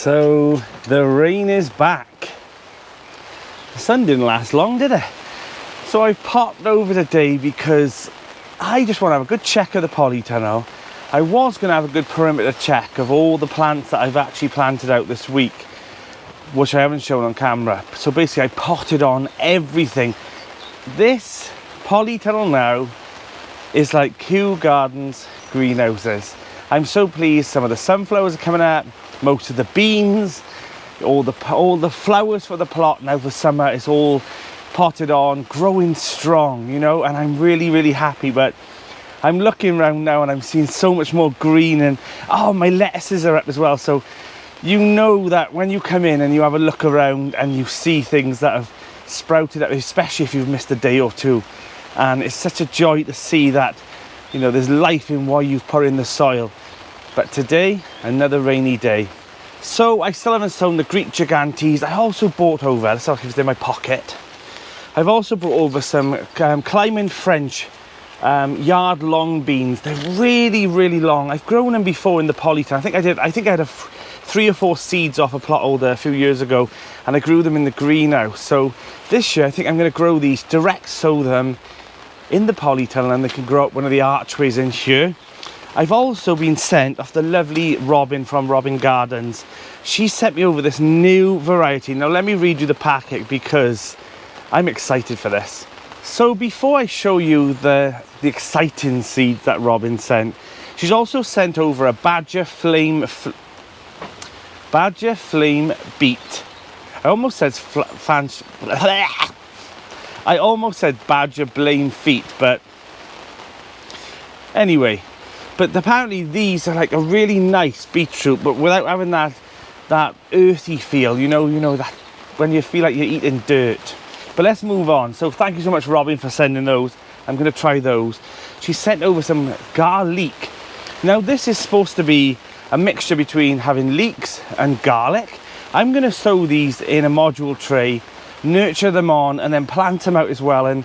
So the rain is back. The sun didn't last long, did it? So I've popped over today because I just want to have a good check of the polytunnel. I was going to have a good perimeter check of all the plants that I've actually planted out this week, which I haven't shown on camera. So basically I potted on everything. This polytunnel now is like Kew Gardens greenhouses. I'm so pleased. Some of the sunflowers are coming up, most of the beans, all the flowers for the plot now for summer is all potted on, growing strong, you know, and I'm really happy. But I'm looking around now and I'm seeing so much more green, and oh, my lettuces are up as well. So you know that when you come in and you have a look around and you see things that have sprouted up, especially if you've missed a day or two, and it's such a joy to see that, you know, there's life in what you've put in the soil. But today, another rainy day. So I still haven't sown the Greek gigantes. I also bought over, let's look if it's in my pocket. I've also brought over some climbing French yard long beans. They're really long. I've grown them before in the polytunnel. I think I had 3 or 4 seeds off a plot holder a few years ago, and I grew them in the greenhouse. So this year I think I'm going to grow these, direct sow them in the polytunnel, and they can grow up one of the archways in here. I've also been sent off the lovely Robin from Robin Gardens. She sent me over this new variety. Now let me read you the packet because I'm excited for this. So before I show you the exciting seeds that Robin sent, she's also sent over a Badger Flame beet. I almost said Badger Blame feet, but anyway. But apparently these are like a really nice beetroot, but without having that earthy feel, you know that when you feel like you're eating dirt. But let's move on. So thank you so much, Robin, for sending those. I'm going to try those. She sent over some garlic. Now this is supposed to be a mixture between having leeks and garlic. I'm going to sow these in a module tray, nurture them on, and then plant them out as well. And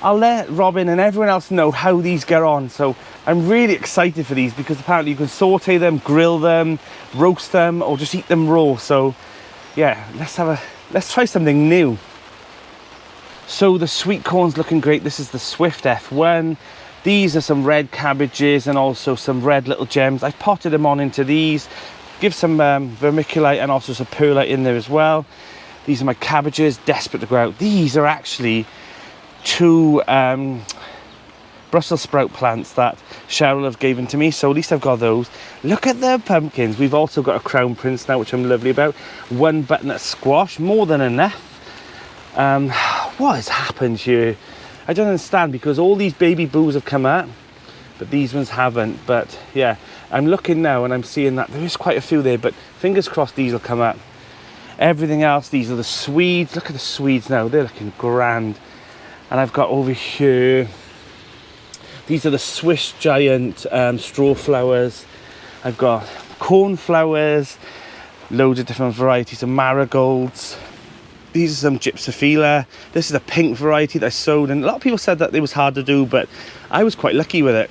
I'll let Robin and everyone else know how these get on. So I'm really excited for these because apparently you can saute them, grill them, roast them, or just eat them raw. So yeah, let's try something new. So the sweet corn's looking great. This is the Swift F1. These are some red cabbages and also some red little gems. I've potted them on into these. Give some vermiculite and also some perlite in there as well. These are my cabbages, desperate to grow out. These are actually 2 Brussels sprout plants that Cheryl have given to me, so at least I've got those. Look at the pumpkins. We've also got a crown prince now, which I'm lovely about. 1 butternut squash, more than enough. What has happened here? I don't understand, because all these baby boos have come out, but these ones haven't. But yeah, I'm looking now and I'm seeing that there is quite a few there, but fingers crossed these will come out. Everything else, these are the Swedes. Look at the Swedes now, they're looking grand. And I've got over here, these are the Swiss giant straw flowers. I've got cornflowers, loads of different varieties of marigolds. These are some gypsophila. This is a pink variety that I sowed, and a lot of people said that it was hard to do, but I was quite lucky with it.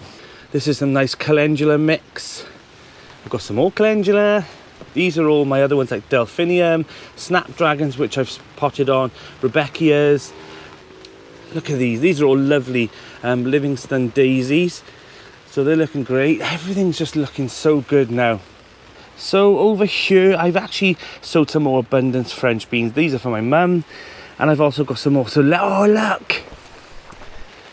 This is some nice calendula mix. I've got some more calendula. These are all my other ones, like delphinium, snapdragons, which I've potted on, Rebecchias. Look at these are all lovely Livingston daisies. So they're looking great. Everything's just looking so good now. So over here, I've actually sowed some more abundance French beans. These are for my mum. And I've also got some more. So, oh, look.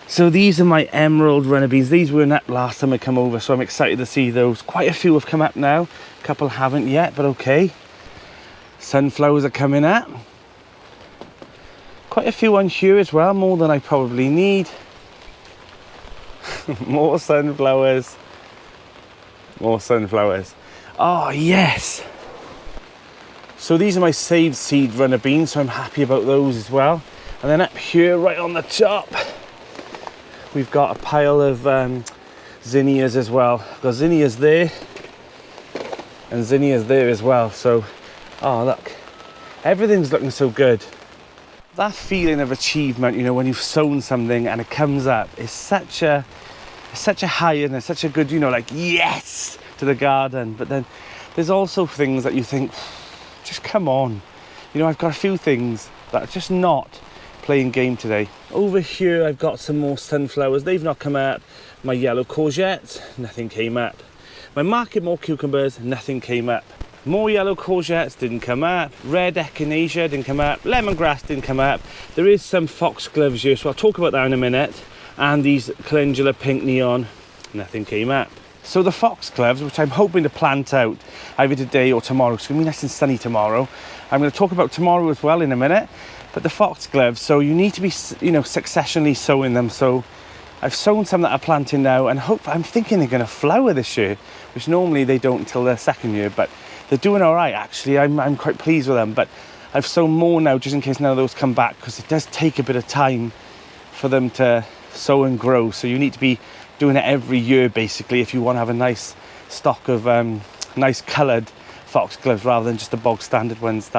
So these are my emerald runner beans. These weren't up last time I come over, so I'm excited to see those. Quite a few have come up now. A couple haven't yet, but okay. Sunflowers are coming up. Quite a few on here as well, more than I probably need. More sunflowers. More sunflowers. Oh, yes. So these are my saved seed runner beans, so I'm happy about those as well. And then up here, right on the top, we've got a pile of zinnias as well. I've got zinnias there and zinnias there as well. So, oh, look, everything's looking so good. That feeling of achievement, you know, when you've sown something and it comes up, is such a high, and it's such a good, you know, like, yes, to the garden. But then there's also things that you think, just come on. You know, I've got a few things that are just not playing game today. Over here, I've got some more sunflowers. They've not come up. My yellow courgettes, nothing came up. My market more cucumbers, nothing came up. More yellow courgettes didn't come up. Red echinacea didn't come up. Lemongrass didn't come up. There is some foxgloves here, so I'll talk about that in a minute. And these calendula pink neon, nothing came up. So the foxgloves, which I'm hoping to plant out either today or tomorrow, it's going to be nice and sunny tomorrow. I'm going to talk about tomorrow as well in a minute. But the foxgloves, so you need to be, you know, successionally sowing them. So I've sown some that are planting now, and I'm thinking they're going to flower this year, which normally they don't until their second year, but they're doing all right, actually. I'm quite pleased with them, but I've sown more now just in case none of those come back, because it does take a bit of time for them to sow and grow. So you need to be doing it every year, basically, if you want to have a nice stock of nice coloured foxgloves rather than just the bog standard ones.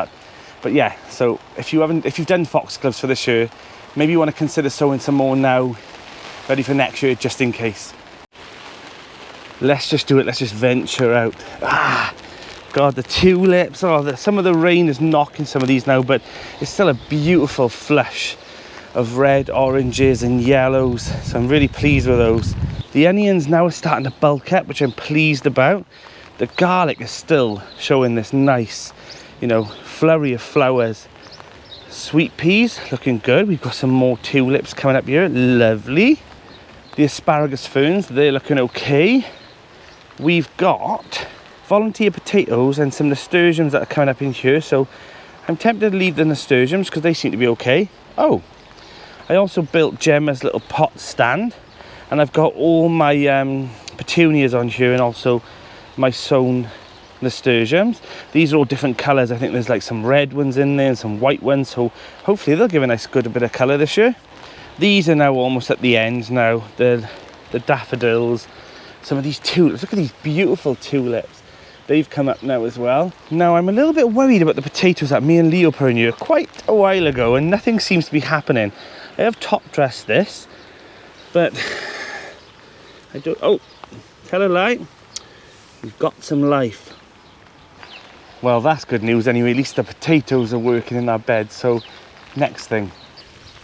But yeah, so if you've done foxgloves for this year, maybe you want to consider sowing some more now, ready for next year, just in case. Let's just do it. Let's just venture out. God, the tulips. Some of the rain is knocking some of these now, but it's still a beautiful flush of red, oranges and yellows. So I'm really pleased with those. The onions now are starting to bulk up, which I'm pleased about. The garlic is still showing this nice, you know, flurry of flowers. Sweet peas looking good. We've got some more tulips coming up here. Lovely. The asparagus ferns, they're looking okay. We've got volunteer potatoes and some nasturtiums that are coming up in here, so I'm tempted to leave the nasturtiums because they seem to be okay. Oh, I also built Gemma's little pot stand, and I've got all my petunias on here and also my sown nasturtiums. These are all different colours. I think there's like some red ones in there and some white ones, so hopefully they'll give a nice good bit of colour this year. These are now almost at the end now, the daffodils. Some of these tulips, look at these beautiful tulips. They've come up now as well. Now I'm a little bit worried about the potatoes that me and Leo put in here quite a while ago, and nothing seems to be happening. I have top dressed this, but I don't, oh, tell a lie, we've got some life. Well, that's good news anyway. At least the potatoes are working in our bed. So next thing,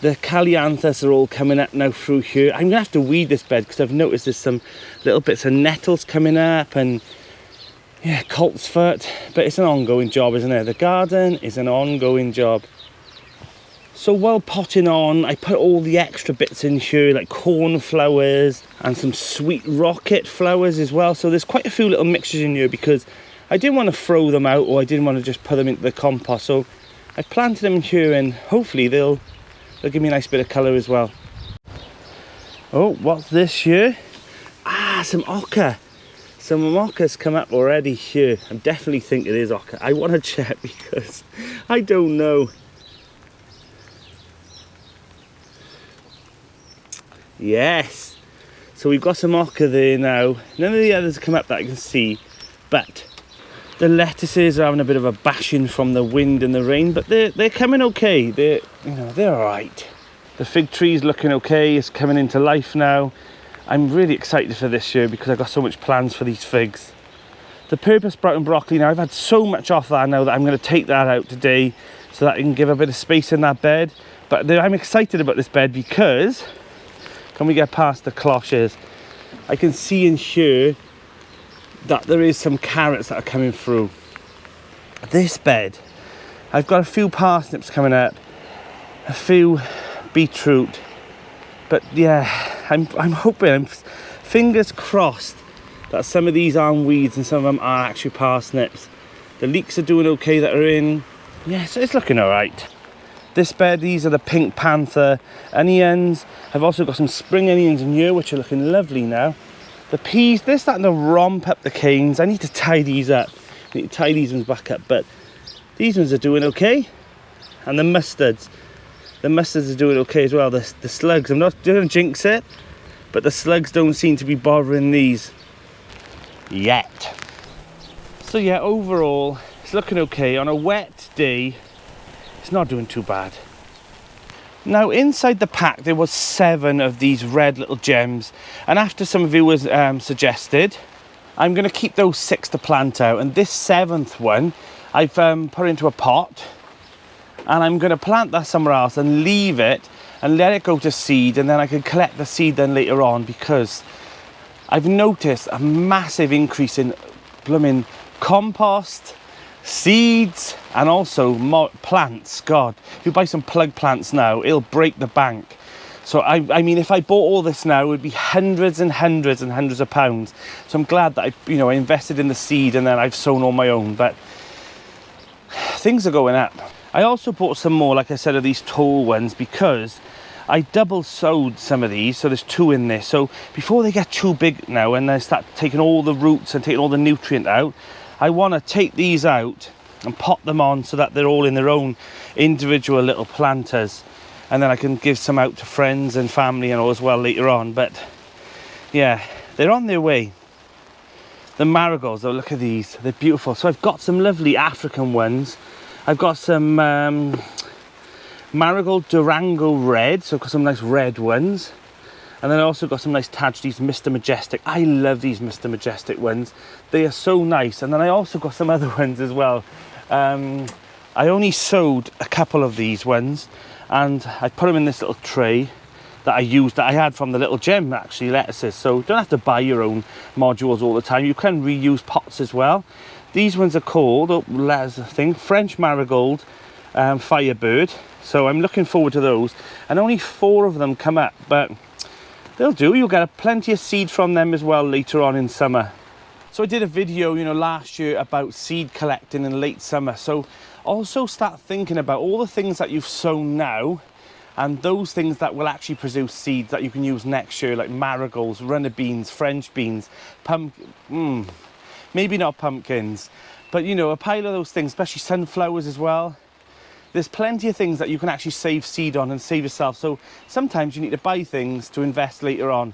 the callianthus are all coming up now through here. I'm gonna have to weed this bed because I've noticed there's some little bits of nettles coming up and yeah, coltsfoot, but it's an ongoing job, isn't it? The garden is an ongoing job. So while potting on, I put all the extra bits in here, like cornflowers and some sweet rocket flowers as well. So there's quite a few little mixtures in here because I didn't want to throw them out, or I didn't want to just put them into the compost. So I planted them in here, and hopefully they'll give me a nice bit of colour as well. Oh, what's this here? Some ochre. Some ochre's come up already here. I definitely think it is ochre. I want to check because I don't know. Yes. So we've got some ochre there now. None of the others come up that I can see, but the lettuces are having a bit of a bashing from the wind and the rain, but they're coming okay. They're all right. The fig tree's looking okay. It's coming into life now. I'm really excited for this year because I've got so much plans for these figs. The purple sprouting broccoli now, I've had so much off that now that I'm going to take that out today so that I can give a bit of space in that bed. But I'm excited about this bed because, can we get past the cloches? I can see in here that there is some carrots that are coming through. This bed, I've got a few parsnips coming up, a few beetroot, but yeah, I'm hoping, fingers crossed, that some of these aren't weeds and some of them are actually parsnips. The leeks are doing okay that are in. Yeah, so it's looking all right. This bed, these are the pink panther onions. I've also got some spring onions in here, which are looking lovely now. The peas, they're starting to romp up the canes. I need to tie these up. I need to tie these ones back up, but these ones are doing okay. And the mustards are doing okay as well. The slugs, I'm not going to jinx it, but the slugs don't seem to be bothering these yet. So yeah, overall, it's looking okay. On a wet day, it's not doing too bad. Now inside the pack there was 7 of these red little gems, and after some viewers suggested, I'm going to keep those 6 to plant out, and this 7th one I've put into a pot, and I'm going to plant that somewhere else and leave it and let it go to seed, and then I can collect the seed then later on, because I've noticed a massive increase in blooming compost, seeds, and also plants. God, if you buy some plug plants now, it'll break the bank. So I mean, if I bought all this now, it would be hundreds and hundreds and hundreds of pounds. So I'm glad that I invested in the seed and then I've sown on my own. But things are going up. I also bought some more, like I said, of these tall ones, because I double sowed some of these, so there's 2 in there. So before they get too big now and they start taking all the roots and taking all the nutrient out, I want to take these out and pot them on so that they're all in their own individual little planters, and then I can give some out to friends and family and all as well later on. But yeah, they're on their way. The marigolds, oh, look at these, they're beautiful. So I've got some lovely African ones. I've got some marigold Durango red, so I've got some nice red ones. And then I also got some nice Taj, these Mr. Majestic. I love these Mr. Majestic ones. They are so nice. And then I also got some other ones as well. I only sowed a couple of these ones, and I put them in this little tray that I used, that I had from the little gem, actually, lettuces. So you don't have to buy your own modules all the time. You can reuse pots as well. These ones are called, French Marigold Firebird. So I'm looking forward to those. And only 4 of them come up, but they'll do. You'll get plenty of seed from them as well later on in summer. So I did a video, last year about seed collecting in late summer. So also start thinking about all the things that you've sown now, and those things that will actually produce seeds that you can use next year, like marigolds, runner beans, French beans, maybe not pumpkins, but a pile of those things, especially sunflowers as well. There's plenty of things that you can actually save seed on and save yourself. So sometimes you need to buy things to invest later on.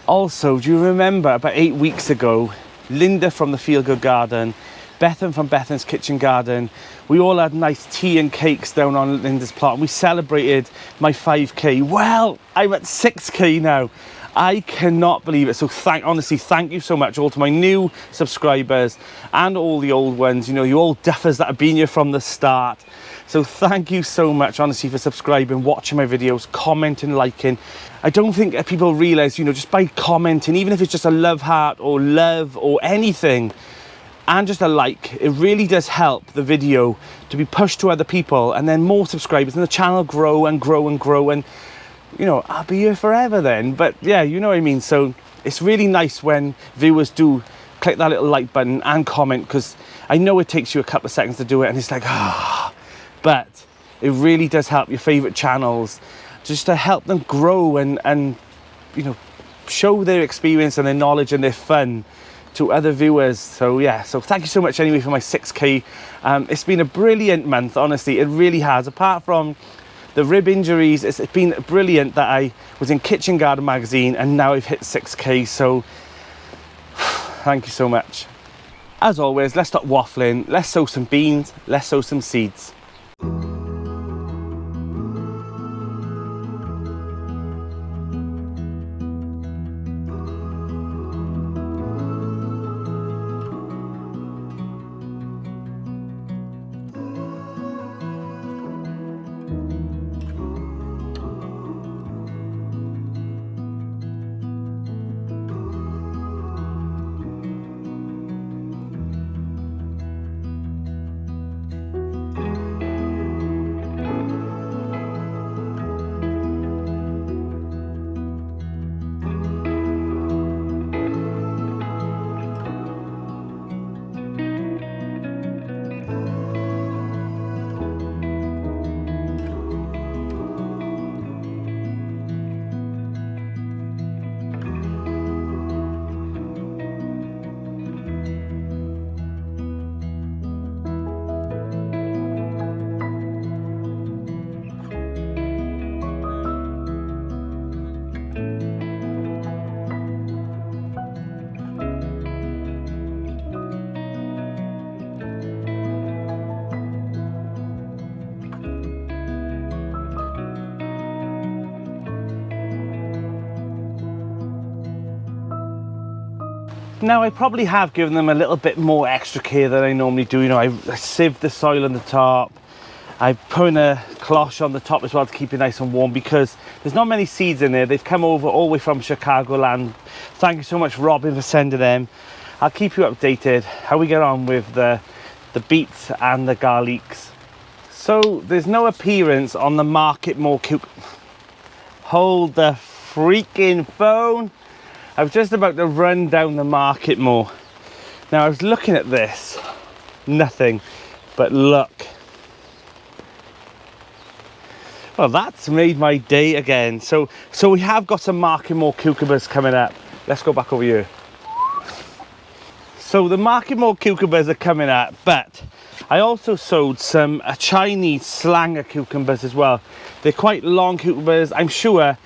Also, do you remember about 8 weeks ago, Linda from the Feel Good Garden, Bethan from Bethan's Kitchen Garden, we all had nice tea and cakes down on Linda's plot, and we celebrated my 5k. Well, I'm at 6k now. I cannot believe it. So honestly, thank you so much all to my new subscribers and all the old ones, you old duffers that have been here from the start. So thank you so much, honestly, for subscribing, watching my videos, commenting, liking. I don't think people realize, just by commenting, even if it's just a love heart or love or anything, and just a like, it really does help the video to be pushed to other people, and then more subscribers, and the channel grow and grow and grow, and I'll be here forever then. But yeah, you know what I mean. So it's really nice when viewers do click that little like button and comment, because I know it takes you a couple of seconds to do it, and it's like, but it really does help your favorite channels just to help them grow and show their experience and their knowledge and their fun to other viewers. So yeah, so thank you so much anyway for my 6k. It's been a brilliant month, honestly, it really has. Apart from the rib injuries, it's been brilliant that I was in Kitchen Garden magazine and now I've hit 6k, so thank you so much. As always, let's stop waffling, let's sow some beans, let's sow some seeds. Now, I probably have given them a little bit more extra care than I normally do. You know, I sieved the soil on the top. I put in a cloche on the top as well to keep it nice and warm, because there's not many seeds in there. They've come over all the way from Chicagoland. Thank you so much, Robin, for sending them. I'll keep you updated how we get on with the beets and the garlics. So there's no appearance on the market more Hold the freaking phone. I was just about to run down the market more. Now I was looking at this, nothing, but look. Well, that's made my day again. So we have got some market more cucumbers coming up. Let's go back over here. So the market more cucumbers are coming up, but I also sowed some Chinese slanger cucumbers as well. They're quite long cucumbers. I'm sure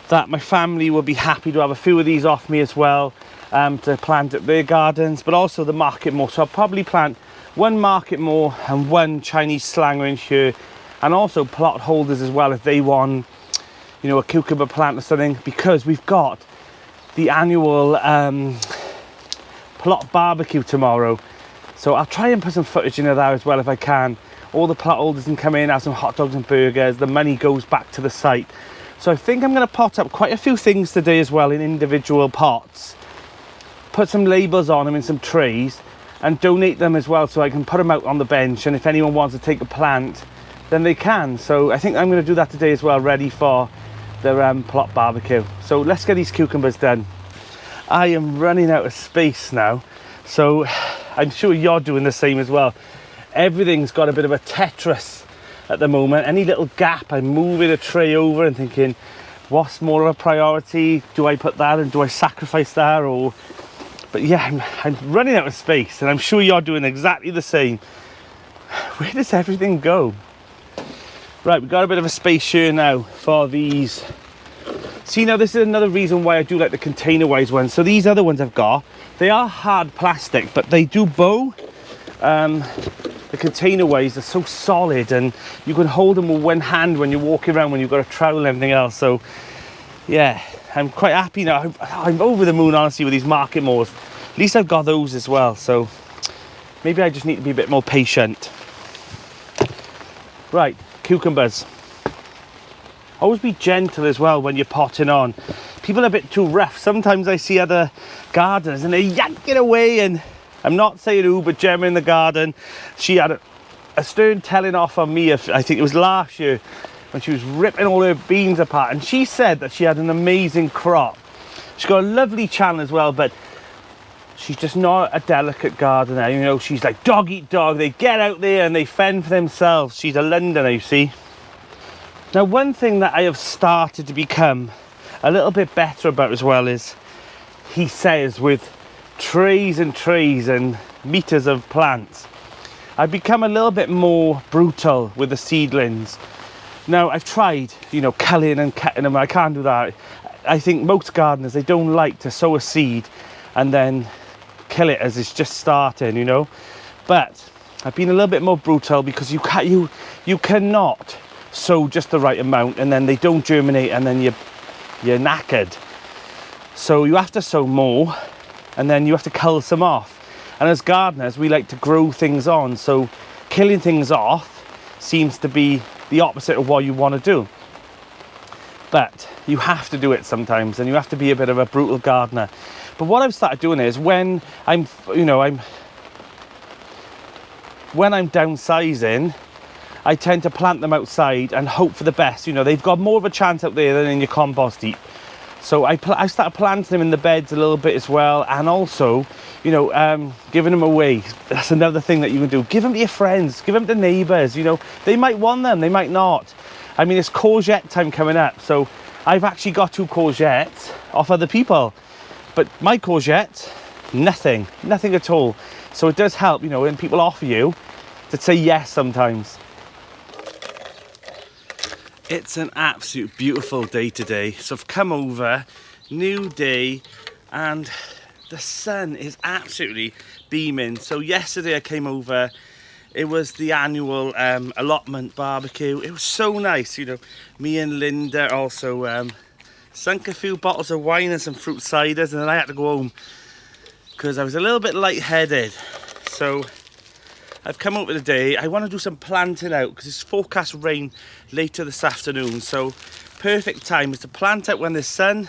that my family will be happy to have a few of these off me as well, to plant at their gardens, but also the market more. So I'll probably plant one market more and one Chinese slanger in here, and also plot holders as well if they want, you know, a cucumber plant or something, because we've got the annual plot barbecue tomorrow. So I'll try and put some footage in of that as well if I can. All the plot holders can come in, have some hot dogs and burgers. The money goes back to the site. So I think I'm going to pot up quite a few things today as well in individual pots. Put some labels on them in some trays and donate them as well, so I can put them out on the bench, and if anyone wants to take a plant, then they can. So I think I'm going to do that today as well, ready for the plot barbecue. So let's get these cucumbers done. I am running out of space now, so I'm sure you're doing the same as well. Everything's got a bit of a Tetris at the moment. Any little gap, I'm moving a tray over and thinking, what's more of a priority? Do I put that and do I sacrifice that? Or, but yeah, I'm running out of space, and I'm sure you're doing exactly the same. Where does everything go? Right, we've got a bit of a space here now for these. See, now this is another reason why I do like the container-wise ones. So these other ones I've got, they are hard plastic, but they do bow. The container-wise are so solid, and you can hold them with one hand when you're walking around, when you've got a trowel and everything else. So yeah, I'm quite happy now. I'm over the moon, honestly, with these market moors. At least I've got those as well. So maybe I just need to be a bit more patient. Right, cucumbers. Always be gentle as well when you're potting on. People are a bit too rough. Sometimes I see other gardeners and they yank it away, and I'm not saying who, but Gemma in the garden, she had a stern telling off on me, I think it was last year, when she was ripping all her beans apart, and she said that she had an amazing crop. She's got a lovely channel as well, but she's just not a delicate gardener. You know, she's like dog eat dog. They get out there and they fend for themselves. She's a Londoner, you see. Now, one thing that I have started to become a little bit better about as well is, he says, with trays and trays and meters of plants, I've become a little bit more brutal with the seedlings. Now, I've tried, you know, culling and cutting them. I can't do that. I think most gardeners, they don't like to sow a seed and then kill it as it's just starting, you know. But I've been a little bit more brutal, because you cannot sow just the right amount and then they don't germinate and then you're knackered. So you have to sow more, and then you have to cull some off. And as gardeners, we like to grow things on, so killing things off seems to be the opposite of what you want to do. But you have to do it sometimes, and you have to be a bit of a brutal gardener. But what I've started doing is, when I'm downsizing, I tend to plant them outside and hope for the best. You know, they've got more of a chance out there than in your compost heap. So I started planting them in the beds a little bit as well, and also, you know, giving them away. That's another thing that you can do. Give them to your friends, give them to neighbours. You know, they might want them, they might not. I mean, it's courgette time coming up, so I've actually got 2 courgettes off other people. But my courgette, nothing at all. So it does help, you know, when people offer you, to say yes sometimes. It's an absolute beautiful day today. So I've come over, new day, and the sun is absolutely beaming. So yesterday I came over, it was the annual allotment barbecue. It was so nice, you know. Me and Linda also sunk a few bottles of wine and some fruit ciders, and then I had to go home because I was a little bit lightheaded. So I've come up with a day. I want to do some planting out because it's forecast rain later this afternoon. So perfect time is to plant out when there's sun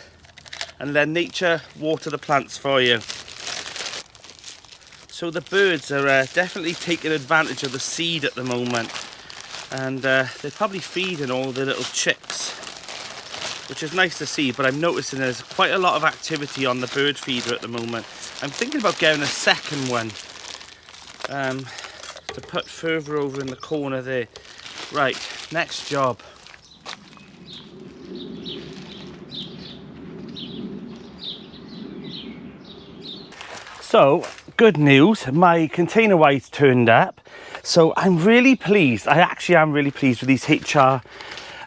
and let nature water the plants for you. So the birds are definitely taking advantage of the seed at the moment. And they're probably feeding all the little chicks, which is nice to see, but I'm noticing there's quite a lot of activity on the bird feeder at the moment. I'm thinking about getting a second one to put further over in the corner there. Right, next job. So, good news, my container wise turned up. So I'm really pleased. I actually am really pleased with these HR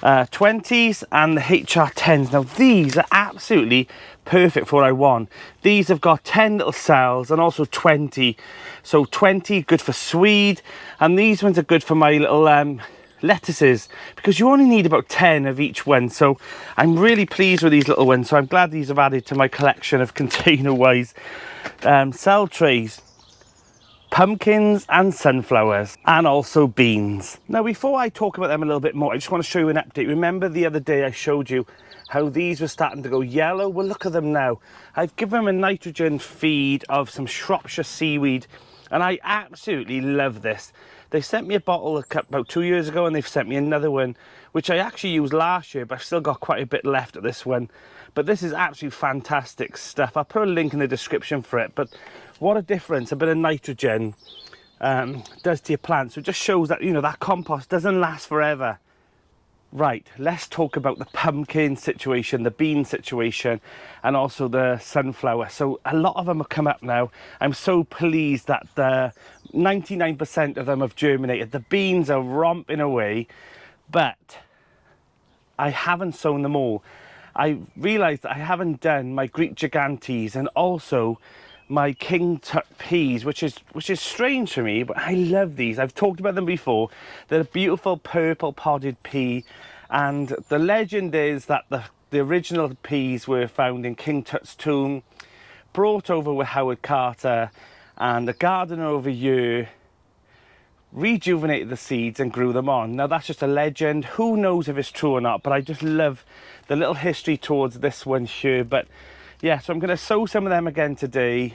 20s and the HR 10s. Now these are absolutely perfect for what I want. These have got 10 little cells and also 20. So 20 good for swede, and these ones are good for my little lettuces, because you only need about 10 of each one. So I'm really pleased with these little ones. So I'm glad these have added to my collection of container wise cell trays. Pumpkins and sunflowers, and also beans. Now before I talk about them a little bit more, I just want to show you an update. Remember the other day I showed you how these were starting to go yellow? Well, look at them now. I've given them a nitrogen feed of some Shropshire Seaweed, and I absolutely love this. They sent me a bottle about 2 years ago, and they've sent me another one, which I actually used last year, but I've still got quite a bit left of this one. But this is absolutely fantastic stuff. I'll put a link in the description for it, but what a difference a bit of nitrogen does to your plants. So it just shows that, you know, that compost doesn't last forever. Right, let's talk about the pumpkin situation, the bean situation, and also the sunflower. So a lot of them have come up now. I'm so pleased that the 99% of them have germinated. The beans are romping away, but I haven't sown them all. I realised that I haven't done my Greek gigantes and also my King Tut peas, which is strange for me, but I love these. I've talked about them before. They're a beautiful purple podded pea, and the legend is that the original peas were found in King Tut's tomb, brought over with Howard Carter, and the gardener over here rejuvenated the seeds and grew them on. Now that's just a legend. Who knows if it's true or not, but I just love the little history towards this one here. But yeah, so I'm going to sow some of them again today,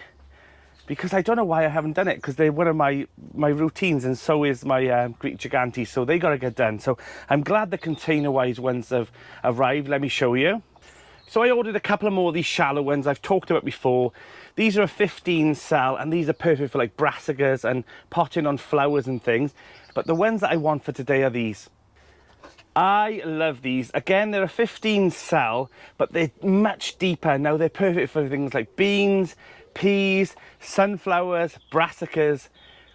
because I don't know why I haven't done it, because they're one of my routines, and so is my Greek gigantes, so they got to get done. So I'm glad the container wise ones have arrived. Let me show you. So I ordered a couple of more of these shallow ones I've talked about before. These are a 15 cell, and these are perfect for like brassicas and potting on flowers and things. But the ones that I want for today are these. I love these. Again, they're a 15 cell, but they're much deeper. Now they're perfect for things like beans, peas, sunflowers, brassicas,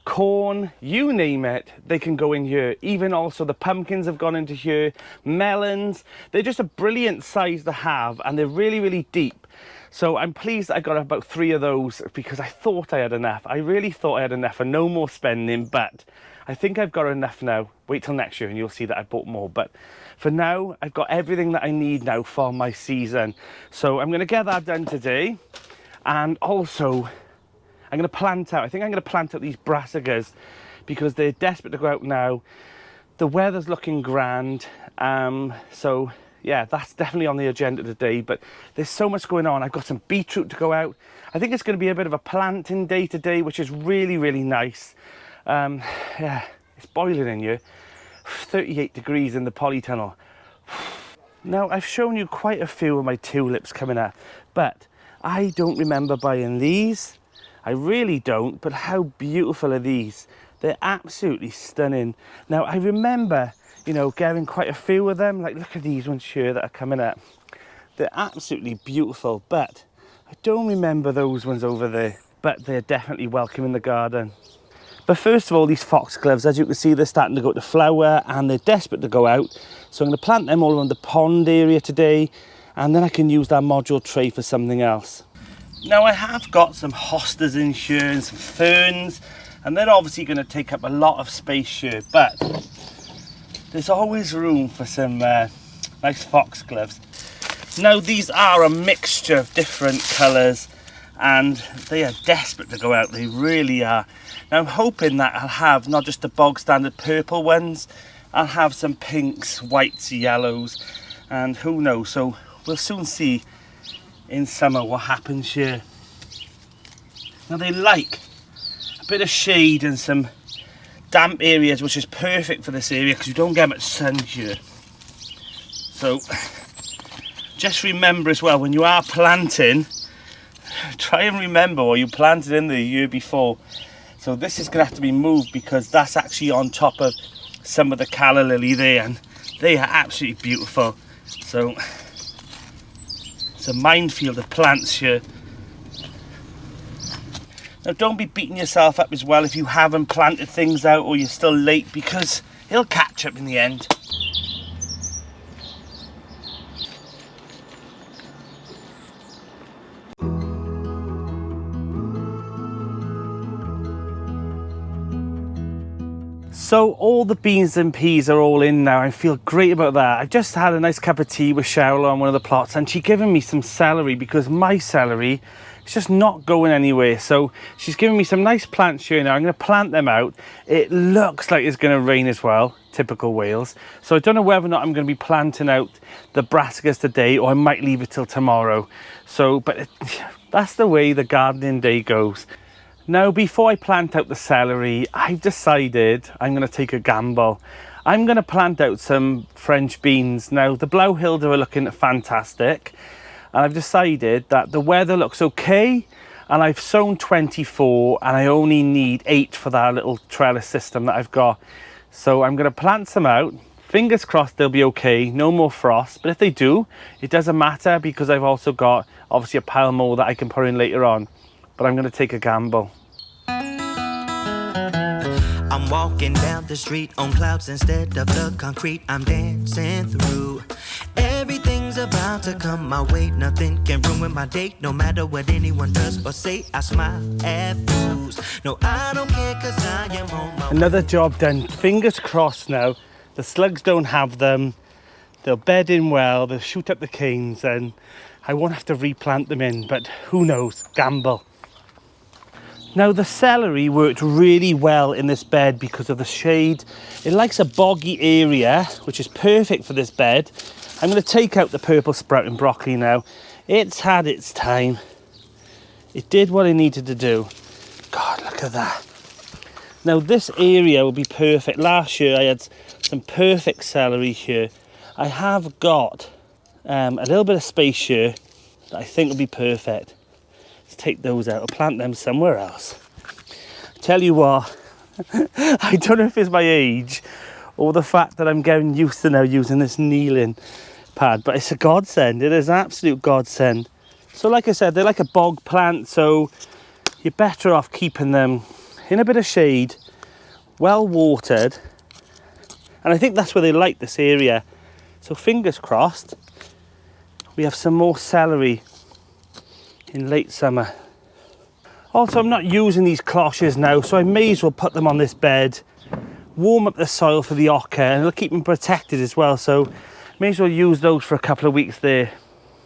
corn, you name it, they can go in here. Even also the pumpkins have gone into here, melons. They're just a brilliant size to have, and they're really, really deep. So I'm pleased I got about 3 of those, because I thought I had enough. I really thought I had enough and no more spending, but I think I've got enough now. Wait till next year and you'll see that I bought more. But for now, I've got everything that I need now for my season. So I'm going to get that done today. And also, I'm going to plant out. I think I'm going to plant out these brassicas, because they're desperate to go out now. The weather's looking grand. So yeah, that's definitely on the agenda today. But there's so much going on. I've got some beetroot to go out. I think it's going to be a bit of a planting day today, which is really, really nice. Yeah, it's boiling in here. 38 degrees in the polytunnel. Now, I've shown you quite a few of my tulips coming up, but I don't remember buying these. I really don't, but how beautiful are these? They're absolutely stunning. Now, I remember, you know, getting quite a few of them. Like, look at these ones here that are coming up. They're absolutely beautiful, but I don't remember those ones over there. But they're definitely welcome in the garden. But first of all, these foxgloves, as you can see, they're starting to go to flower and they're desperate to go out. So I'm going to plant them all around the pond area today, and then I can use that module tray for something else. Now I have got some hostas in here and some ferns, and they're obviously going to take up a lot of space here, but there's always room for some nice foxgloves. Now these are a mixture of different colours, and they are desperate to go out. They really are. Now I'm hoping that I'll have not just the bog standard purple ones, I'll have some pinks, whites, yellows, and who knows. So we'll soon see in summer what happens here. Now they like a bit of shade and some damp areas, which is perfect for this area because you don't get much sun here. So just remember as well, when you are planting, try and remember what you planted in the year before. So this is going to have to be moved because that's actually on top of some of the calla lily there, and they are absolutely beautiful. So it's a minefield of plants here. Now don't be beating yourself up as well if you haven't planted things out or you're still late, because it'll catch up in the end. So all the beans and peas are all in now. I feel great about that. I just had a nice cup of tea with Cheryl on one of the plots, and she's given me some celery because my celery is just not going anywhere. So she's given me some nice plants here now. I'm going to plant them out. It looks like it's going to rain as well, typical Wales. So I don't know whether or not I'm going to be planting out the brassicas today, or I might leave it till tomorrow. So, but that's the way the gardening day goes. Now, before I plant out the celery, I've decided I'm going to take a gamble. I'm going to plant out some French beans. Now, the Blauhilde are looking fantastic, and I've decided that the weather looks okay, and I've sown 24, and I only need 8 for that little trellis system that I've got. So I'm going to plant some out. Fingers crossed they'll be okay, no more frost, but if they do, it doesn't matter because I've also got obviously a pile more that I can put in later on. But I'm going to take a gamble. I'm walking down the street on clouds instead of the concrete I'm dancing through. Everything's about to come my way. Nothing can ruin my day, no matter what anyone does or say. I smile at fools. No, I don't care because I am on my Another job done. Fingers crossed now. The slugs don't have them. They'll bed in well. They'll shoot up the canes, and I won't have to replant them in. But who knows? Gamble. Now the celery worked really well in this bed because of the shade. It likes a boggy area, which is perfect for this bed. I'm going to take out the purple sprouting broccoli now. It's had its time. It did what it needed to do. God, look at that. Now this area will be perfect. Last year I had some perfect celery here. I have got a little bit of space here that I think will be perfect. Let's take those out. I'll plant them somewhere else. Tell you what, I don't know if it's my age or the fact that I'm getting used to now using this kneeling pad, but it's a godsend. It is an absolute godsend. So like I said, they're like a bog plant, so you're better off keeping them in a bit of shade, well watered, and I think that's where they like this area. So fingers crossed we have some more celery in late summer. Also, I'm not using these cloches now, so I may as well put them on this bed, warm up the soil for the ochre, and it'll keep them protected as well, so may as well use those for a couple of weeks there.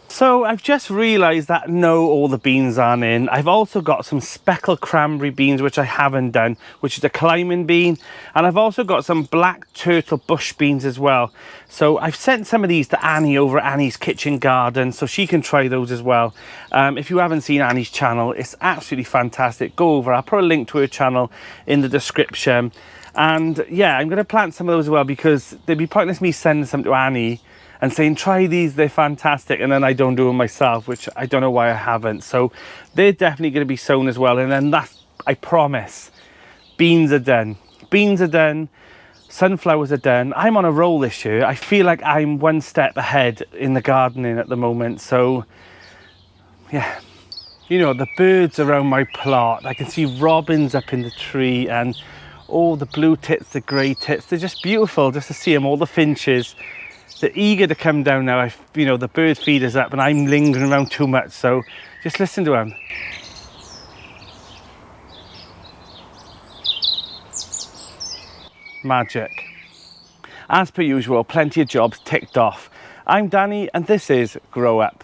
So I've just realised that no, all the beans aren't in. I've also got some speckled cranberry beans, which I haven't done, which is a climbing bean. And I've also got some black turtle bush beans as well. So I've sent some of these to Annie over at Annie's Kitchen Garden, so she can try those as well. If you haven't seen Annie's channel, it's absolutely fantastic. Go over, I'll put a link to her channel in the description. And yeah, I'm going to plant some of those as well, because it'd be pointless me sending some to Annie and saying, try these, they're fantastic, and then I don't do them myself, which I don't know why I haven't. So they're definitely going to be sown as well. And then that's, I promise, beans are done. Beans are done, sunflowers are done. I'm on a roll this year. I feel like I'm one step ahead in the gardening at the moment. So yeah, you know, the birds around my plot, I can see robins up in the tree, and all the blue tits, the grey tits, they're just beautiful just to see them, all the finches. They're eager to come down now. You know, the bird feeder's up and I'm lingering around too much, so just listen to them. Magic. As per usual, plenty of jobs ticked off. I'm Danny and this is Grow Up.